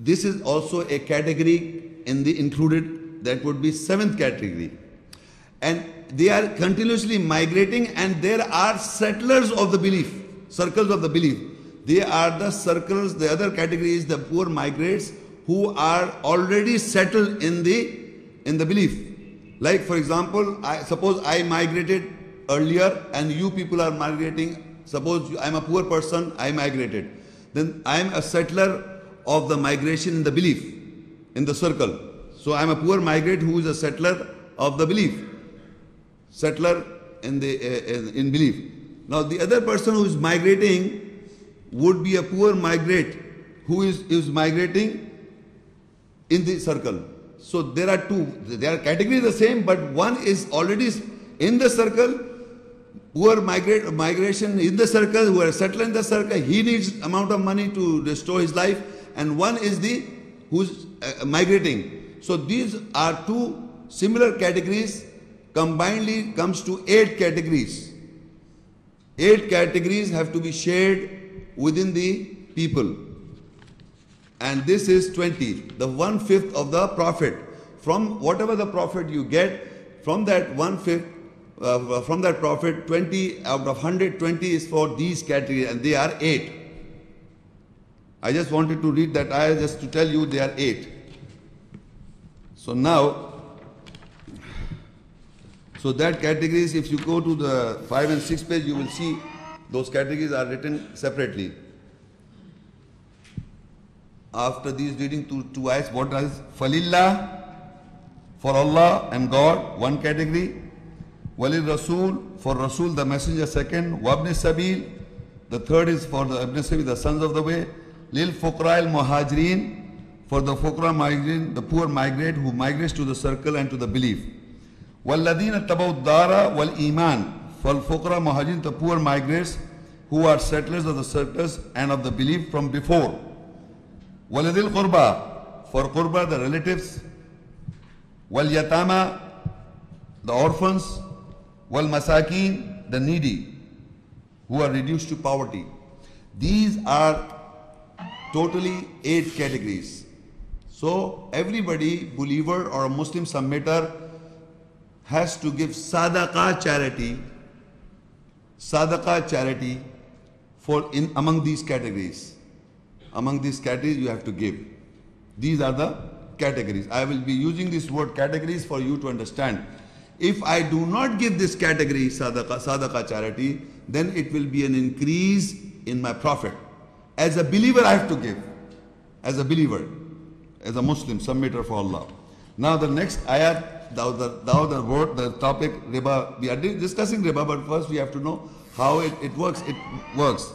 this is also a category in the included, that would be seventh category. And they are continuously migrating, and there are settlers of the belief, circles of the belief. They are the circles, the other category is the poor migrants who are already settled in the belief. Like for example, suppose I migrated earlier and you people are migrating. Suppose I'm a poor person, I migrated. Then I'm a settler of the migration in the belief, in the circle. So I'm a poor migrant who is a settler of the belief. Settler in belief. Now the other person who is migrating would be a poor migrant who is migrating in the circle. So there are two. There are categories the same, but one is already in the circle, poor migration in the circle, who are settled in the circle. He needs amount of money to restore his life, and one is the who's migrating. So these are two similar categories. Combinedly comes to 8 categories. 8 categories have to be shared within the people. And this is 20, the 1/5 of the profit. From whatever the profit you get, from that 1/5, from that profit, 20 out of 120 is for these categories, and they are 8. I just wanted to read that ayah just to tell you they are 8. So now, so that categories, if you go to the 5 and 6 page, you will see those categories are written separately. After these reading two ayahs, what is Falillah, for Allah and God, one category. Walil Rasul, for Rasul the messenger, second. Wabni Sabil, the third is for the Ibn Sabil, the sons of the way. Lil Fuqra al Muhajirin, for the Fuqra migrant, the poor migrant who migrates to the circle and to the belief. Walladina tabaw dara wal iman, for Fuqra Muhajirin, the poor migrants who are settlers of the circles and of the belief from before. Waladil Qurba, for Qurba, the relatives. Wal Yatama, the orphans. Wal Masakin, the needy, who are reduced to poverty. These are totally 8 categories. So everybody, believer or a Muslim submitter, has to give sadaqah charity for among these categories. Among these categories you have to give. These are the categories. I will be using this word categories for you to understand. If I do not give this category sadaqah charity, then it will be an increase in my profit. As a believer I have to give. As a believer, as a Muslim submitter for Allah. Now the next ayat, the word, the topic riba. We are discussing riba, but first we have to know how it works. It works.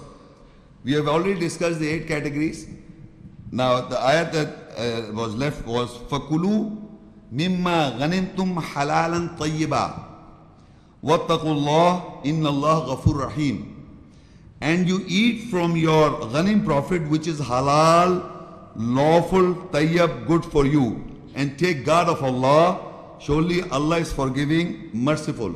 We have already discussed the 8 categories. Now the ayat that was left was fakulu mimma ghanimtum halalan tayyiba wattaqullah innallaha ghafur rahim. And you eat from your ghanim profit, which is halal, lawful, tayyib, good for you, and take guard of Allah. Surely Allah is forgiving, merciful.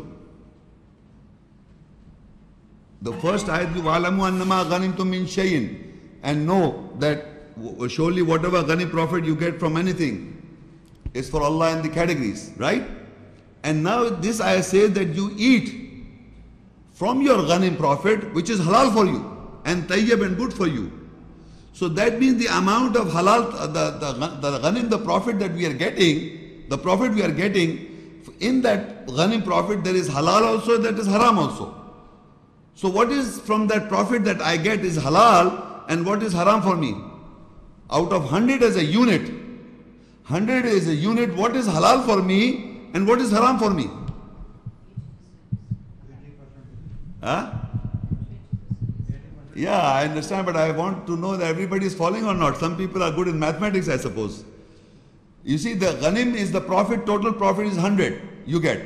The first ayat, wa'lamu annama ghanimtum min shay'in, and know that surely whatever ghanim profit you get from anything is for Allah in the categories, right? And now this ayah says that you eat from your ghanim profit, which is halal for you and tayyib and good for you. So that means the amount of halal, the ghanim, the profit that we are getting, the profit we are getting, in that ghanim profit there is halal also, that is haram also. So what is from that profit that I get is halal, and what is haram for me? Out of 100 as a unit, 100 is a unit, what is halal for me and what is haram for me? Huh? Yeah, I understand, but I want to know that everybody is following or not. Some people are good in mathematics, I suppose. You see, the ghanim is the profit, total profit is 100 you get.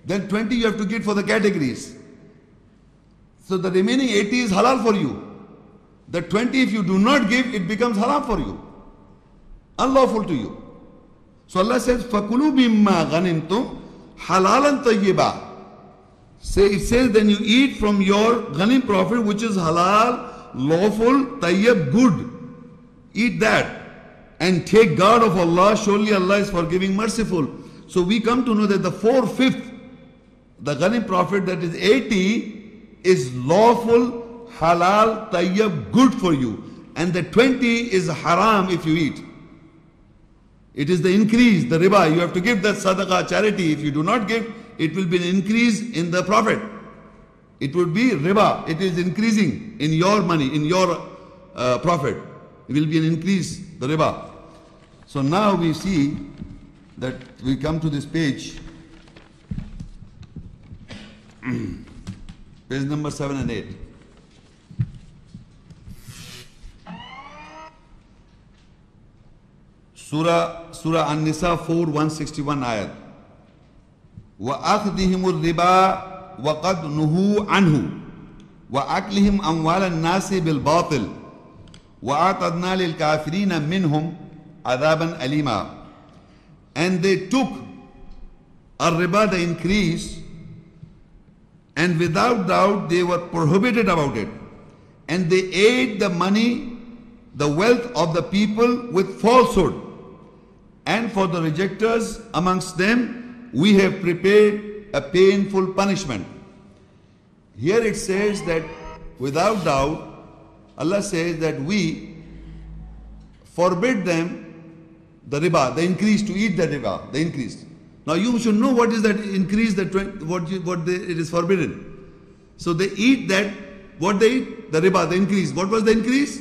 Then 20 you have to get for the categories. So the remaining 80 is halal for you. The 20 if you do not give, it becomes haram for you. Unlawful to you. So Allah says, فَكُلُوا مِمَّا غَنِمْتُمْ حَلَالًا طَيِّبًا. It says then you eat from your ghanim profit, which is halal, lawful, tayyib, good. Eat that. and take guard of Allah. Surely Allah is forgiving, merciful. So we come to know that the 4/5, the ghanim profit, that is 80, is lawful, halal, tayyib, good for you. And the 20 is haram if you eat. It is the increase, the riba. You have to give that sadaqah, charity. If you do not give, it will be an increase in the profit. It would be riba. It is increasing in your money, in your profit. It will be an increase, the riba. So now we see that we come to this page, page number 7 and 8. Surah An-Nisa 4, 161 ayat. وَأَخْذِهِمُ الرِّبَا وَقَدْ نُهُوا عَنْهُ وَأَكْلِهِمْ أَمْوَالَ النَّاسِ بِالْبَاطِلِ وَأَعْتَدْنَا لِلْكَافِرِينَ مِنْهُمْ عَذَابًا أَلِيمًا. And they took ar-riba, the increase, and without doubt they were prohibited about it. And they ate the money, the wealth of the people with falsehood. And for the rejectors amongst them, we have prepared a painful punishment. Here it says that without doubt, Allah says that we forbid them the riba, the increase, to eat the riba, the increase. Now you should know what is that increase, that it is forbidden. So they eat that, what they eat? The riba, the increase. What was the increase?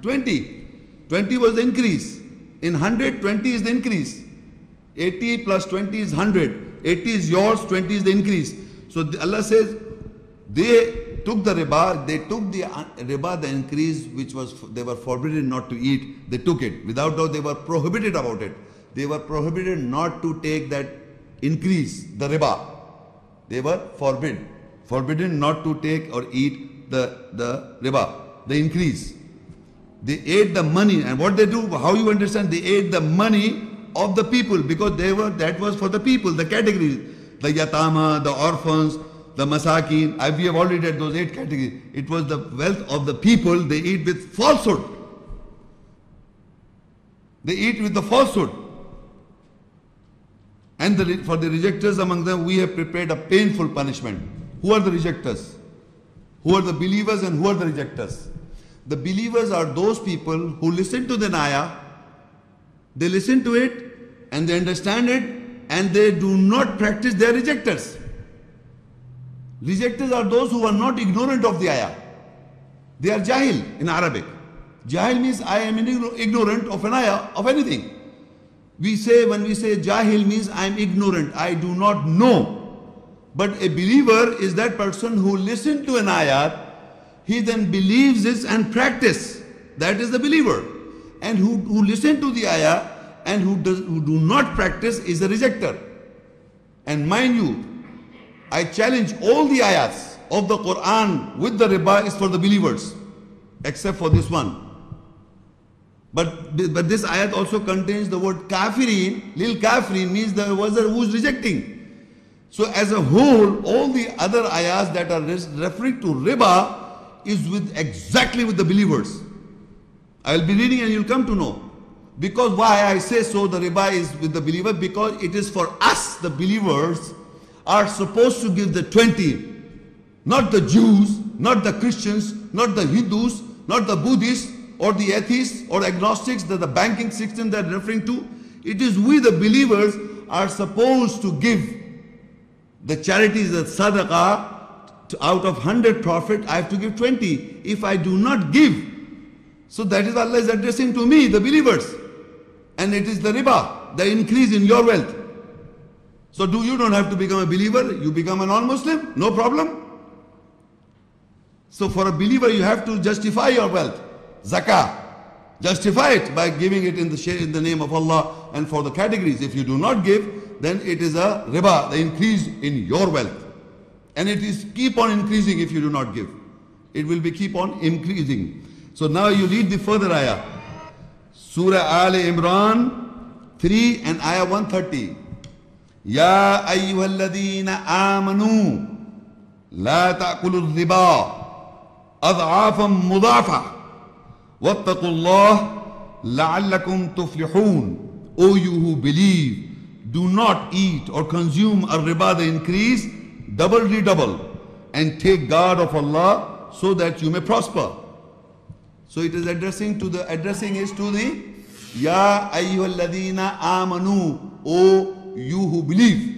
20. 20 was the increase. In 100, 20 is the increase. 80 plus 20 is 100. 80 is yours, 20 is the increase. So Allah says, they took the riba, they took the riba, the increase which was, they were forbidden not to eat, they took it. Without doubt, they were prohibited about it. They were prohibited not to take that increase, the riba. They were forbidden not to take or eat the riba, the increase. They ate the money, and what they do, how you understand, they ate the money of the people, because that was for the people, the categories, the yatama, the orphans, the masakin. We have already read those 8 categories. It was the wealth of the people. They eat with falsehood. They eat with the falsehood. And for the rejectors among them, we have prepared a painful punishment. Who are the rejectors? Who are the believers and who are the rejectors? The believers are those people who listen to the ayah, they listen to it and they understand it, and they do not practice. They are rejectors. Rejectors are those who are not ignorant of the ayah. They are jahil in Arabic. Jahil means I am ignorant of an ayah, of anything. When we say jahil means I am ignorant, I do not know. But a believer is that person who listens to an ayah, he then believes this and practice. That is the believer. And who listen to the ayah and who do not practice is a rejecter. And mind you, I challenge all the ayahs of the Quran with the riba is for the believers, except for this one. But this ayat also contains the word kafirin. Lil kafirin means the one who is rejecting. So as a whole, all the other ayahs that are referring to riba is exactly with the believers. I will be reading and you will come to know. Because why I say so, the riba is with the believer, because it is for us, the believers, are supposed to give the 20. Not the Jews, not the Christians, not the Hindus, not the Buddhists, or the atheists, or agnostics, that the banking system they are referring to. It is we, the believers, are supposed to give the charities, the sadaqah. Out of 100 profit, I have to give 20. If I do not give, so that is Allah is addressing to me, the believers. And it is the riba, the increase in your wealth. So you don't have to become a believer, you become a non-Muslim, no problem. So for a believer, you have to justify your wealth, zakah. Justify it by giving it in the name of Allah and for the categories. If you do not give, then it is a riba, the increase in your wealth. And it is keep on increasing if you do not give. It will be keep on increasing. So now you read the further ayah. Surah Al Imran 3 and ayah 130. Ya ayyuhalladhina amanu la ta'kulu riba ad'afan mudafa wattaqullah لَعَلَّكُمْ تُفْلِحُونَ. O you who believe, do not eat or consume al-riba, the increase, double, redouble, and take guard of Allah so that you may prosper. So it is addressing to the Ya ayyuhalladhina amanu, O you who believe.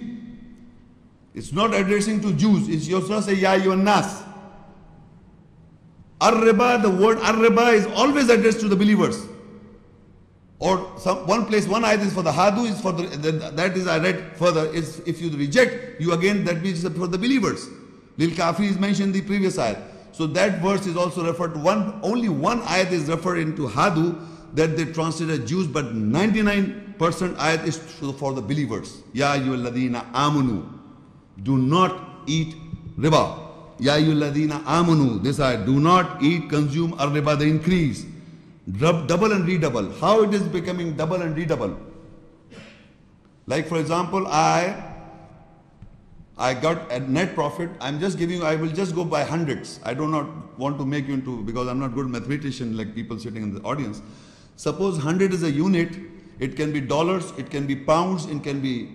It's not addressing to Jews. It's yourself say Ya ayyuhan nas. Ar-riba, the word ar-riba is always addressed to the believers. Or one ayat is for the hadu, is for that is I read further, is if you reject, you again, that means for the believers. Lil kafir is mentioned in the previous ayat. So that verse is also referred to only one ayat is referred to hadu, that they translate as Jews, but 99% ayat is for the believers. Ya ayyuhalladhina amanu. Do not eat riba. Ya ayyuhalladhina amanu. This ayat. Do not eat, consume ar-riba, the increase. Double and redouble. How it is becoming double and redouble? Like for example, I got a net profit. I will just go by hundreds. I do not want to make you into, because I'm not good mathematician like people sitting in the audience. Suppose 100 is a unit. It can be dollars, it can be pounds, it can be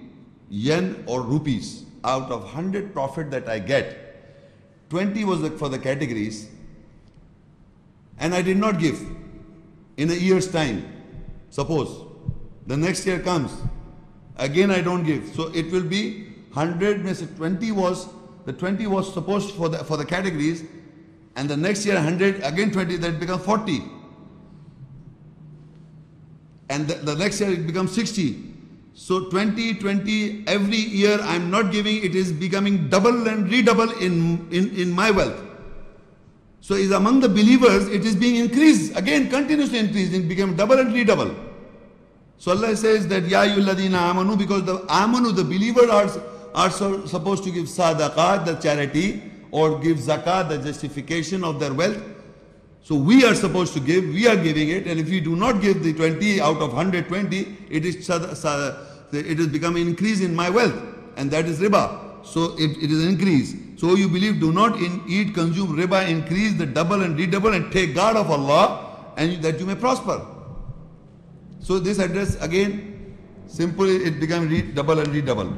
yen or rupees. Out of 100 profit that I get, 20 was for the categories, and I did not give. In a year's time, suppose the next year comes, again I don't give, so it will be 100 means 20 was supposed for the categories, and the next year 100 again 20, that becomes 40, and the next year it becomes 60. So 20 every year I'm not giving, it is becoming double and redouble in my wealth. So is among the believers, it is being increased, again continuously increased, it became double and redouble. So Allah says that Ya ayyuhalladhina amanu, because the amanu, the believers are supposed to give sadaqah, the charity, or give zakat, the justification of their wealth. So we are supposed to give, we are giving it, and if we do not give the 20 out of 120, it is becoming increase in my wealth, and that is riba. So it is an increase. So you believe, do not eat, consume riba, increase the double and redouble, and take guard of Allah, and that you may prosper. So this address again, simply it becomes double and redouble.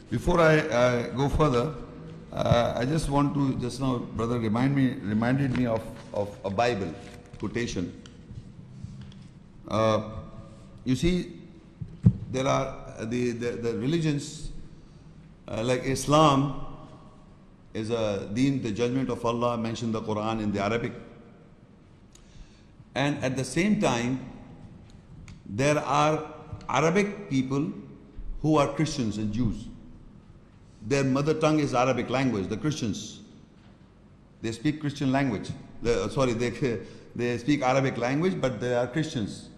Before I go further, I just want to, just now brother reminded me of a Bible quotation. You see, there are the religions like Islam is a deen, the judgment of Allah, mentioned the Quran in the Arabic. And at the same time, there are Arabic people who are Christians and Jews. Their mother tongue is Arabic language, the Christians. They speak Christian language. They speak Arabic language, but they are Christians.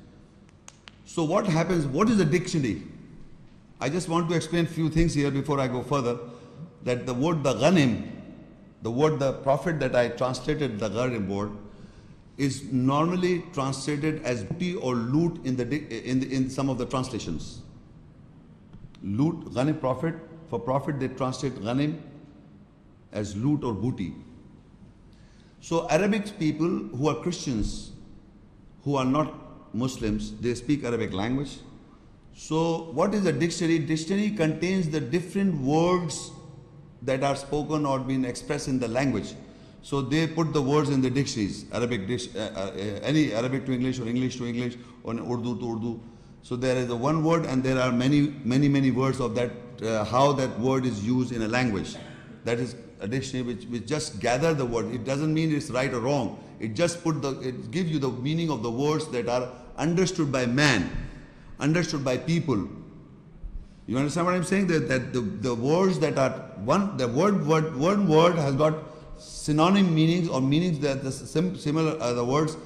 So what happens, what is a dictionary? I just want to explain a few things here before I go further. That the word the ghanim, the prophet that I translated, the ghanim word, is normally translated as booty or loot in some of the translations. Loot, ghanim, prophet. For prophet they translate ghanim as loot or booty. So Arabic people who are Christians, who are not Muslims, they speak Arabic language. So what is a dictionary? Dictionary contains the different words that are spoken or been expressed in the language. So they put the words in the dictionaries, any Arabic to English or English to English or Urdu to Urdu. So there is a one word and there are many words of that, how that word is used in a language. That is a dictionary which just gather the word. It doesn't mean it's right or wrong. It just it gives you the meaning of the words that are understood by man, understood by people. You understand what I'm saying? That the words that are one word has got synonym meanings or meanings that similar the words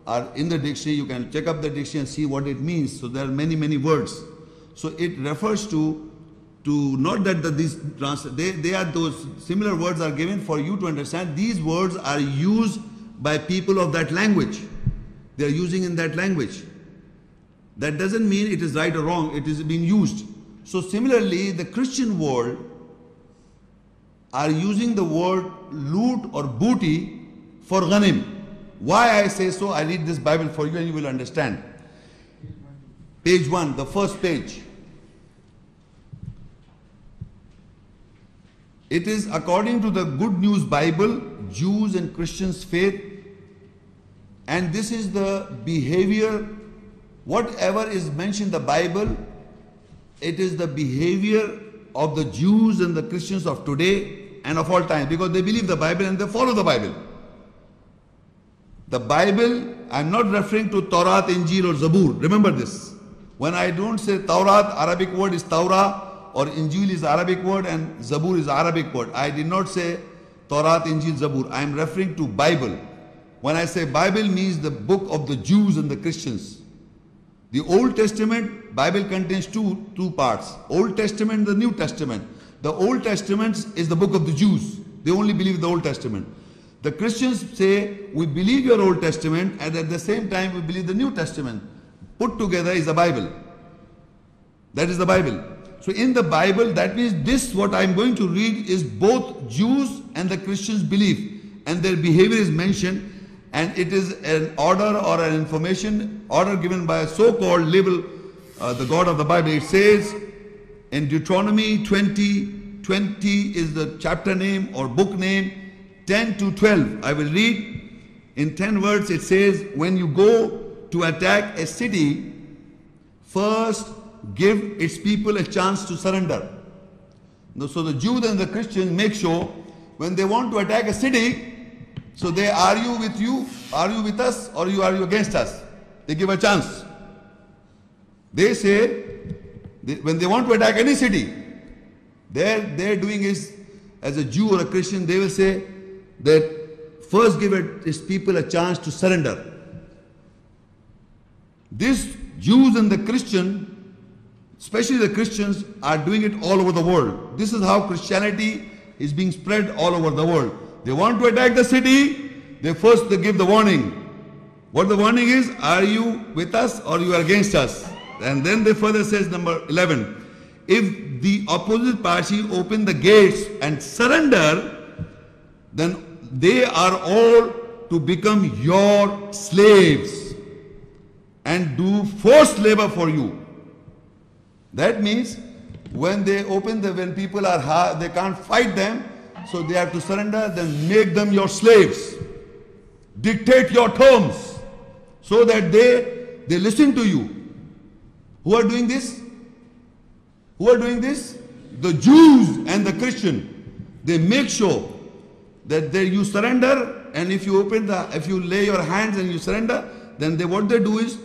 are in the dictionary. You can check up the dictionary and see what it means. So there are many words. So it refers to not that they are those similar words are given for you to understand. These words are used by people of that language. They are using in that language. That doesn't mean it is right or wrong. It is being used. So similarly, the Christian world are using the word loot or booty for ghanim. Why I say so, I read this Bible for you and you will understand. Page 1, the first page. It is according to the Good News Bible, Jews and Christians' faith, and this is the behavior, whatever is mentioned in the Bible, it is the behavior of the Jews and the Christians of today and of all time, because they believe the Bible and they follow the Bible. The Bible, I'm not referring to Torah, Injil or Zabur. Remember this. When I don't say Torah, Arabic word is Torah, or Injil is Arabic word and Zabur is Arabic word. I did not say Torah, Injil, Zabur. I am referring to Bible. When I say Bible, means the book of the Jews and the Christians. The Old Testament, Bible contains two parts. Old Testament and the New Testament. The Old Testament is the book of the Jews. They only believe the Old Testament. The Christians say, we believe your Old Testament and at the same time we believe the New Testament. Put together is the Bible. That is the Bible. So in the Bible, that means this what I am going to read is both Jews and the Christians' belief, and their behavior is mentioned, and it is an order or an information order given by a so-called label, the God of the Bible. It says in Deuteronomy 20 is the chapter name or book name, 10 to 12. I will read in 10 words. It says, when you go to attack a city, first give its people a chance to surrender. So the Jews and the Christians make sure when they want to attack a city, so they argue with you, are you with us or are you against us? They give a chance. They say, when they want to attack any city, they're doing is, as a Jew or a Christian, they will say that first give its people a chance to surrender. These Jews and the Christian, especially the Christians, are doing it all over the world. This is how Christianity is being spread all over the world. They want to attack the city, they give the warning. What the warning is, are you with us or you are against us? And then they further says, number 11, if the opposite party open the gates and surrender, then they are all to become your slaves and do forced labor for you. That means when they when people are hard, they can't fight them, so they have to surrender, then make them your slaves. Dictate your terms so that they listen to you. Who are doing this? Who are doing this? The Jews and the Christian. They make sure that you surrender, and if you lay your hands and you surrender, then what they do is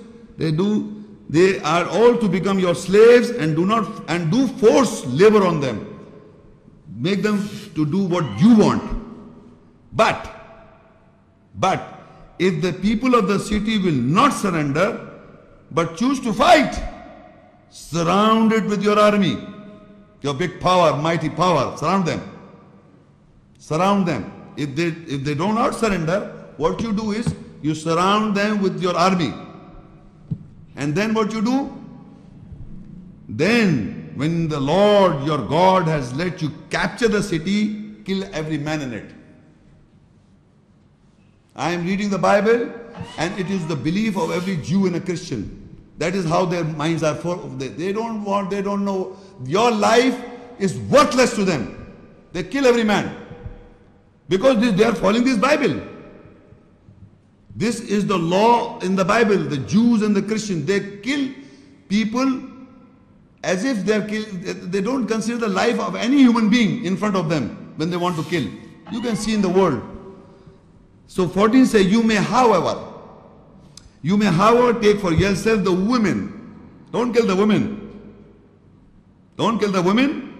they are all to become your slaves and do force labor on them. Make them to do what you want. But if the people of the city will not surrender but choose to fight, surround it with your army, your big power, mighty power. Surround them. Surround them. If they do not surrender, what you do is you surround them with your army. And then what you do? Then when the Lord your God has let you capture the city, kill every man in it. I am reading the Bible, and it is the belief of every Jew and a Christian. That is how their minds are full. They don't know. Your life is worthless to them. They kill every man. Because they are following this Bible. This is the law in the Bible. The Jews and the Christians, they kill people as if they don't consider the life of any human being in front of them when they want to kill. You can see in the world. So 14 says, you may however take for yourself the women. Don't kill the women. Don't kill the women.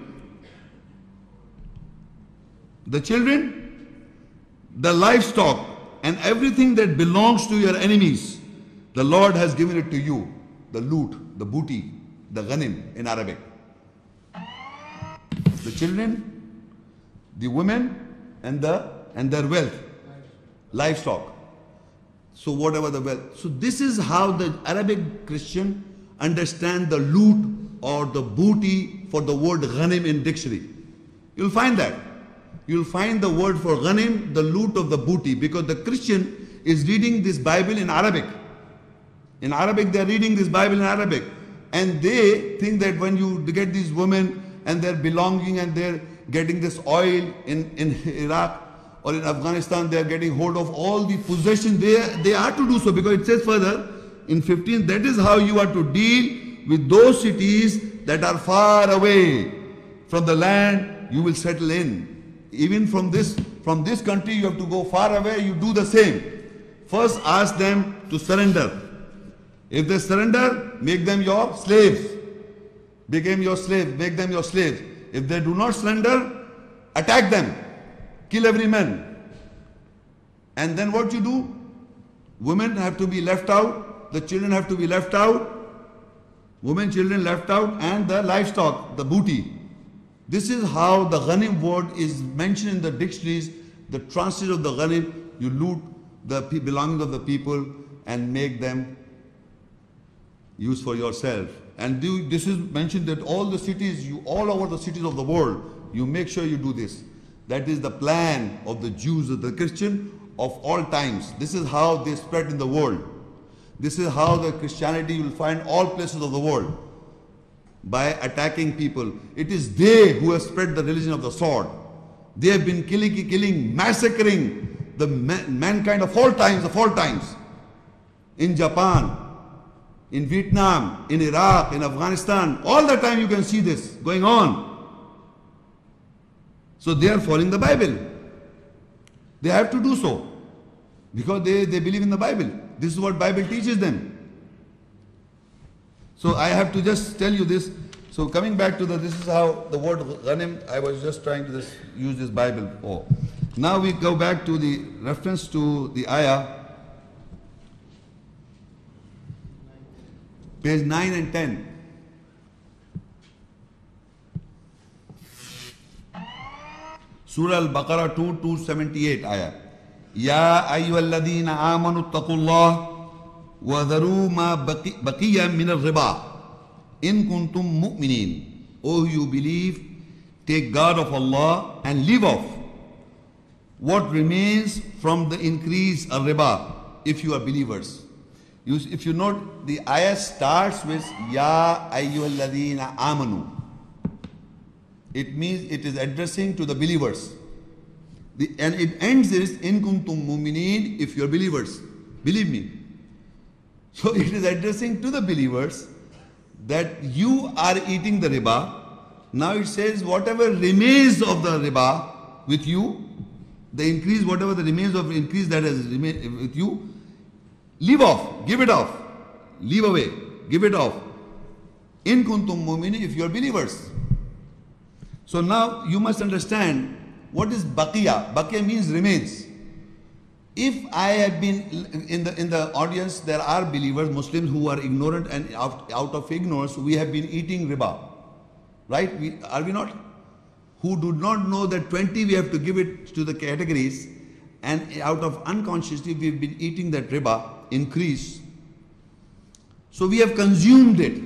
The children, the livestock, and everything that belongs to your enemies. The Lord has given it to you. The loot, the booty, the ghanim in Arabic. The children, the women, and their wealth, livestock. So whatever the wealth. So this is how the Arabic Christian understand the loot or the booty for the word ghanim in dictionary. You'll find that. You'll find the word for ghanim, the loot of the booty, because the Christian is reading this Bible in Arabic. In Arabic, they are reading this Bible in Arabic. And they think that when you get these women and they're belonging and they're getting this oil in Iraq or in Afghanistan, they are getting hold of all the possessions. They are to do so, because it says further in 15, that is how you are to deal with those cities that are far away from the land you will settle in. Even from this country you have to go far away, you do the same. First ask them to surrender. If they surrender, make them your slaves. Become your slave, make them your slaves. If they do not surrender, attack them. Kill every man. And then what you do? Women have to be left out. The children have to be left out. Women, children left out, and the livestock, the booty. This is how the ghanim word is mentioned in the dictionaries. The translation of the ghanim, you loot the belongings of the people and make them use for yourself. And this is mentioned that all the cities, all over the cities of the world, you make sure you do this. That is the plan of the Jews, of the Christian of all times. This is how they spread in the world. This is how the Christianity will find all places of the world, by attacking people. It is they who have spread the religion of the sword. They have been killing, massacring the mankind of all times. In Japan, in Vietnam, in Iraq, in Afghanistan, all the time you can see this going on. So they are following the Bible. They have to do so, because they believe in the Bible. This is what Bible teaches them. So I have to just tell you this. So coming back to this is how the word ghanim, I was just trying to use this Bible for. Now we go back to the reference to the ayah, page 9 and 10. Surah Al-Baqarah 278 ayah. Ya ayyuhalladhina amanu attaqullah wa dharu ma baqiya min al-riba in kuntum mu'minin. O you believe, take guard of Allah and leave off what remains from the increase of riba, if you are believers. If you note, the ayah starts with Ya ayyuhalladhina amanu. It means it is addressing to the believers. And it ends with in kuntum mu'minin, if you are believers. Believe me. So it is addressing to the believers that you are eating the riba. Now it says whatever remains of the riba with you, the increase, whatever the remains of increase that has remained with you, leave off, give it off, leave away, give it off. In kuntum mu'minin, if you are believers. So now you must understand what is baqiya. Baqiya means remains. If I have been in the audience, there are believers, Muslims who are ignorant, and out of ignorance we have been eating riba, right? Are we not? Who do not know that 20 we have to give it to the categories, and out of unconsciously we have been eating that riba increase. So we have consumed it.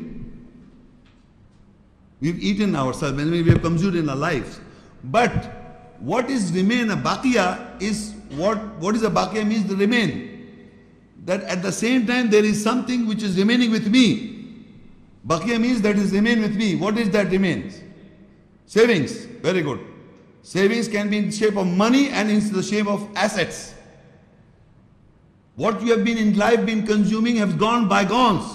We've eaten ourselves, and we have consumed in our lives. But what is remain, a baqiya, is what is a baqiya means the remain. That at the same time there is something which is remaining with me. Baqiya means that is remain with me. What is that remains? Savings. Very good. Savings can be in the shape of money and in the shape of assets. What you have been in life been consuming has gone bygones.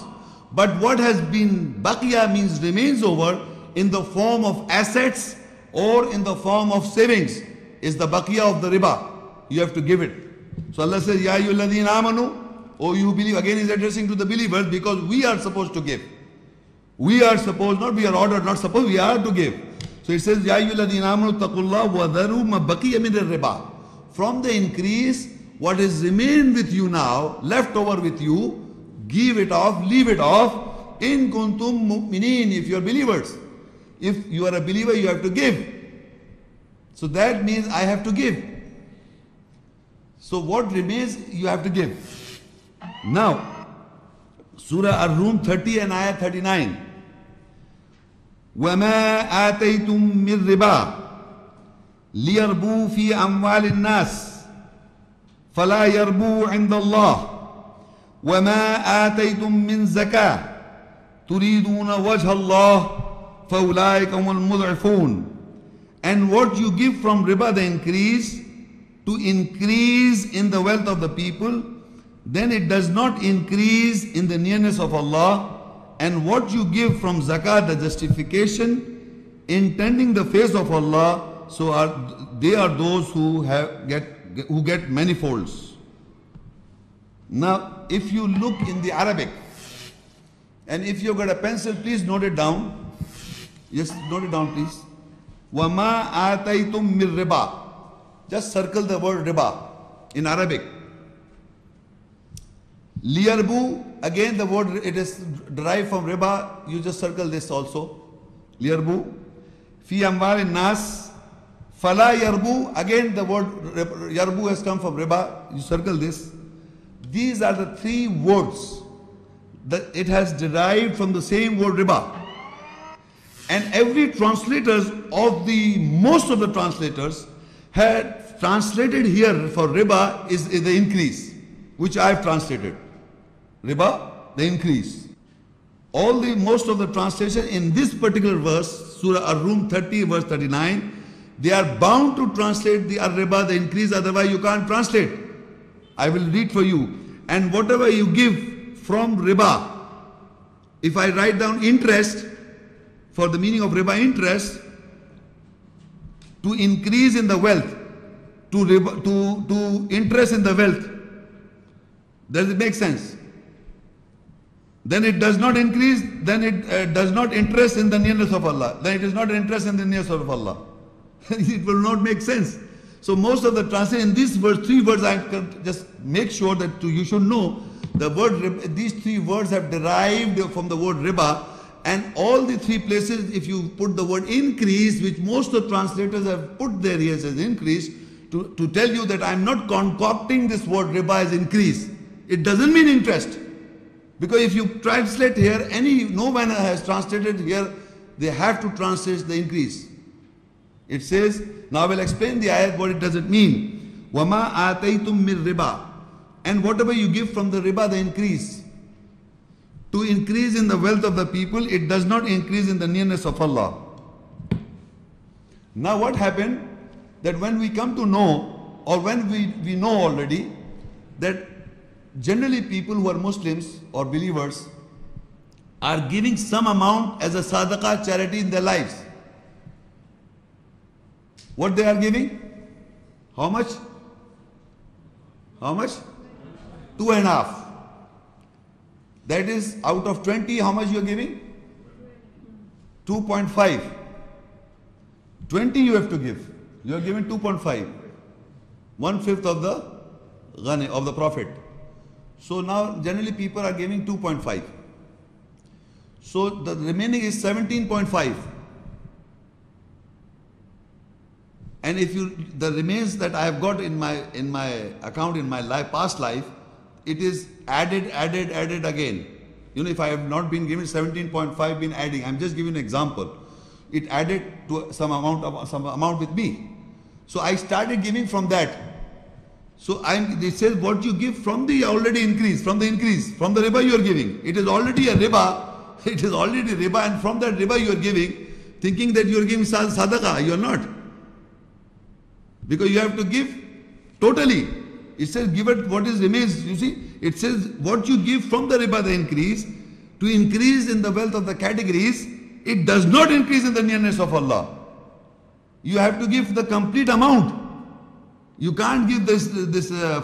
But what has been baqiya means remains over in the form of assets or in the form of savings is the baqiya of the riba. You have to give it. So Allah says, Ya ayyuhalladhina amanu, oh you believe, again is addressing to the believers, because we are supposed to give. We are supposed, not we are ordered, not supposed, we are to give. So it says, Ya ayyuhalladhina amanu taqullah wa dharu ma baqiya min al-riba. From the increase, what is remained with you now, left over with you, give it off, leave it off. In kuntum mu'minin, if you are believers. If you are a believer, you have to give. So that means I have to give. So what remains, you have to give. Now, Surah Ar-Rum 30 and Ayah 39. وَمَا آتَيْتُم مِّن رِّبَا لِيَرْبُوا فِي أَمْوَالِ النَّاسِ فَلَا يَرْبُوا عِنْدَ اللَّهِ وَمَا آتَيْتُم مِّن زَكَاةٍ تُرِيدُونَ وَجْهَ اللَّهِ فَأُولَٰئِكَ هُمُ الْمُضْعِفُونَ. And what you give from riba, the increase, to increase in the wealth of the people, then it does not increase in the nearness of Allah. And what you give from zakat, the justification, intending the face of Allah, so they are those who get manifolds. Now, if you look in the Arabic, and if you've got a pencil, please note it down. Yes, note it down, please. وَمَا آتَيْتُم مِّن riba. Just circle the word riba in Arabic. Liyarbu, again the word, it is derived from riba. You just circle this also. Liyarbu. Fi amwal nas. Fala yarbu. Again the word yarbu has come from riba. You circle this. These are the three words that it has derived from the same word riba. And every translators of most of the translators had translated here for riba is the increase, which I have translated. Riba, the increase. Most of the translation in this particular verse, Surah Ar-Rum 30 verse 39, they are bound to translate the riba, the increase, otherwise you can't translate. I will read for you. And whatever you give from riba, if I write down interest, for the meaning of riba, interest, to increase in the wealth, to interest in the wealth, does it make sense? Then it does not increase, then it does not interest in the nearness of Allah. Then it is not interest in the nearness of Allah. It will not make sense. So most of the translation in this verse, three words, I can just make sure that you should know the word, these three words have derived from the word riba, and all the three places, if you put the word increase, which most of the translators have put there here as increase, to tell you that I'm not concocting this word riba as increase. It doesn't mean interest. Because if you translate here, no one has translated here, they have to translate the increase. It says, now I will explain the ayat what it doesn't mean. وَمَا آتَيْتُم مِّن riba. And whatever you give from the riba, the increase. To increase in the wealth of the people, it does not increase in the nearness of Allah. Now what happened? That when we come to know, or when we know already, that generally people who are Muslims or believers are giving some amount as a sadaqah, charity in their lives. What they are giving? How much? How much? 2.5. That is out of 20, how much you are giving? 2.5. 20 you have to give. You are giving 2.5. 1/5 of the ghani, of the profit. So now generally people are giving 2.5. So the remaining is 17.5. And if the remains that I have got in my account in my past life, it is added again. You know, if I have not been given 17.5, been adding, I'm just giving an example. It added to some amount with me. So I started giving from that. So it says what you give from the already increase, from the riba you are giving. It is already a riba. It is already riba, and from that riba you are giving, thinking that you are giving sadaqah. You are not. Because you have to give totally. It says give it what is remains. You see, it says what you give from the riba, the increase, to increase in the wealth of the categories, it does not increase in the nearness of Allah. You have to give the complete amount. You can't give this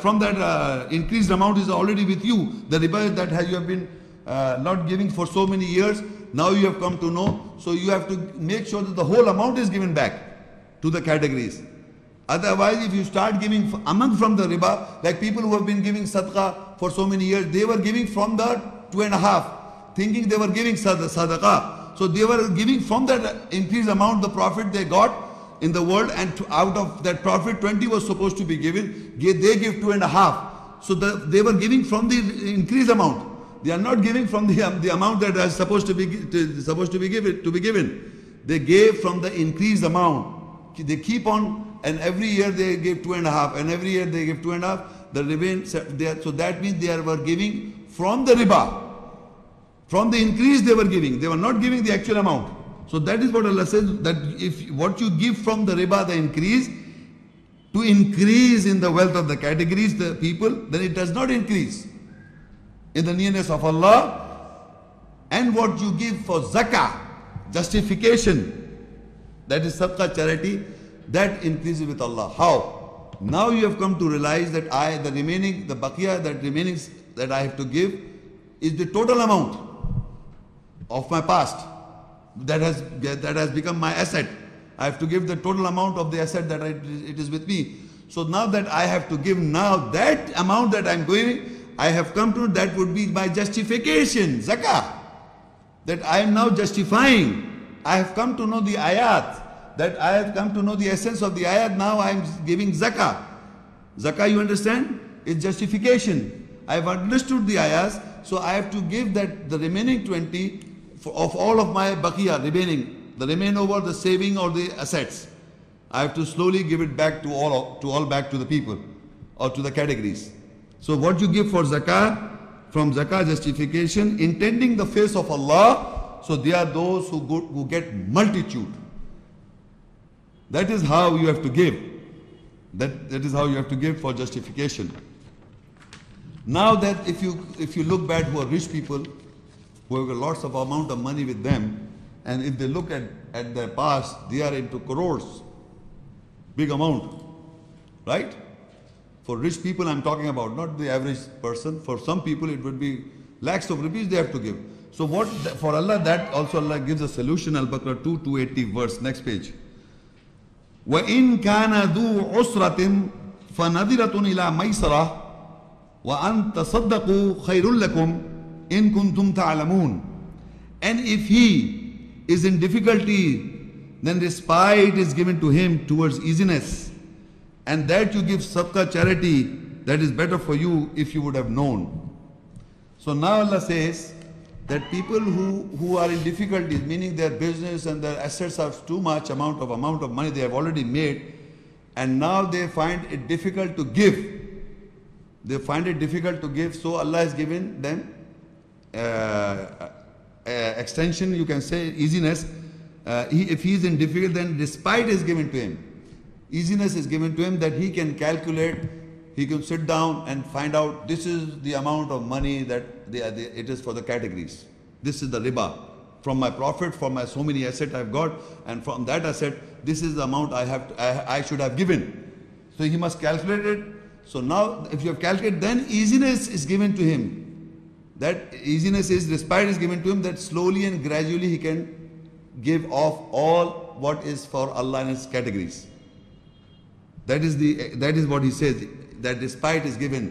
from that increased amount is already with you. The riba that you have been not giving for so many years, now you have come to know. So you have to make sure that the whole amount is given back to the categories. Otherwise, if you start giving from the riba, like people who have been giving sadaqah for so many years, they were giving from the 2.5, thinking they were giving sadaqah. So they were giving from that increased amount, the profit they got in the world, and out of that profit, 20 was supposed to be given. They give 2.5. So they were giving from the increased amount. They are not giving from the amount that is supposed to be given. They gave from the increased amount. They keep on, and every year they give 2.5, and every year they give 2.5. the remain, so that means they were giving from the riba. From the increase they were giving. They were not giving the actual amount. So that is what Allah says, that if what you give from the riba, the increase, to increase in the wealth of the categories, the people, then it does not increase in the nearness of Allah. And what you give for zakah, justification, that is sadaqah, charity, that increases with Allah. How? Now you have come to realize that the baqiyah, that remaining that I have to give is the total amount of my past that has become my asset. I have to give the total amount of the asset that it is with me. So now that I have to give now that amount that I'm going, I have come to, that would be my justification, zakah. That I am now justifying. I have come to know the ayat. That I have come to know the essence of the ayat. Now I am giving zakah. Zakah, you understand? It's justification. I have understood the ayahs, so I have to give that the remaining 20 of all of my baqiyah, the remain over the saving or the assets. I have to slowly give it back to all back to the people or to the categories. So what you give for zakah, from zakah justification, intending the face of Allah, so they are those who get multitude. That is how you have to give. That is how you have to give for justification. Now that if you look back who are rich people, who have lots of amount of money with them, and if they look at their past, they are into crores, big amount, right? For rich people I'm talking about, not the average person. For some people it would be lakhs of rupees they have to give. So what, for Allah, that also Allah gives a solution. Al-Baqarah 280 verse, next page. وَإِن كَانَ ذُو عُسْرَةٍ فَنَذِرَةٌ إِلَى مَيْسَرَةٍ وَأَن تَصَدَّقُوا خَيْرٌ لَكُمْ إِن كُنتُمْ تَعْلَمُونَ. And if he is in difficulty, then respite is given to him towards easiness. And that you give sadaqah, charity, that is better for you if you would have known. So now Allah says that people who are in difficulties, meaning their business and their assets are too much amount of money they have already made, and now they find it difficult to give. They find it difficult to give, so Allah has given them extension, you can say, easiness. If he is in difficulty, then respite is given to him. Easiness is given to him, that he can calculate, he can sit down and find out this is the amount of money that it is for the categories. This is the riba. From my profit, from my so many assets I've got, and from that asset, this is the amount I should have given. So he must calculate it. So now if you have calculated, then easiness is given to him. That easiness is, respite is given to him, that slowly and gradually he can give off all what is for Allah and His categories. That is what he says, that respite is given.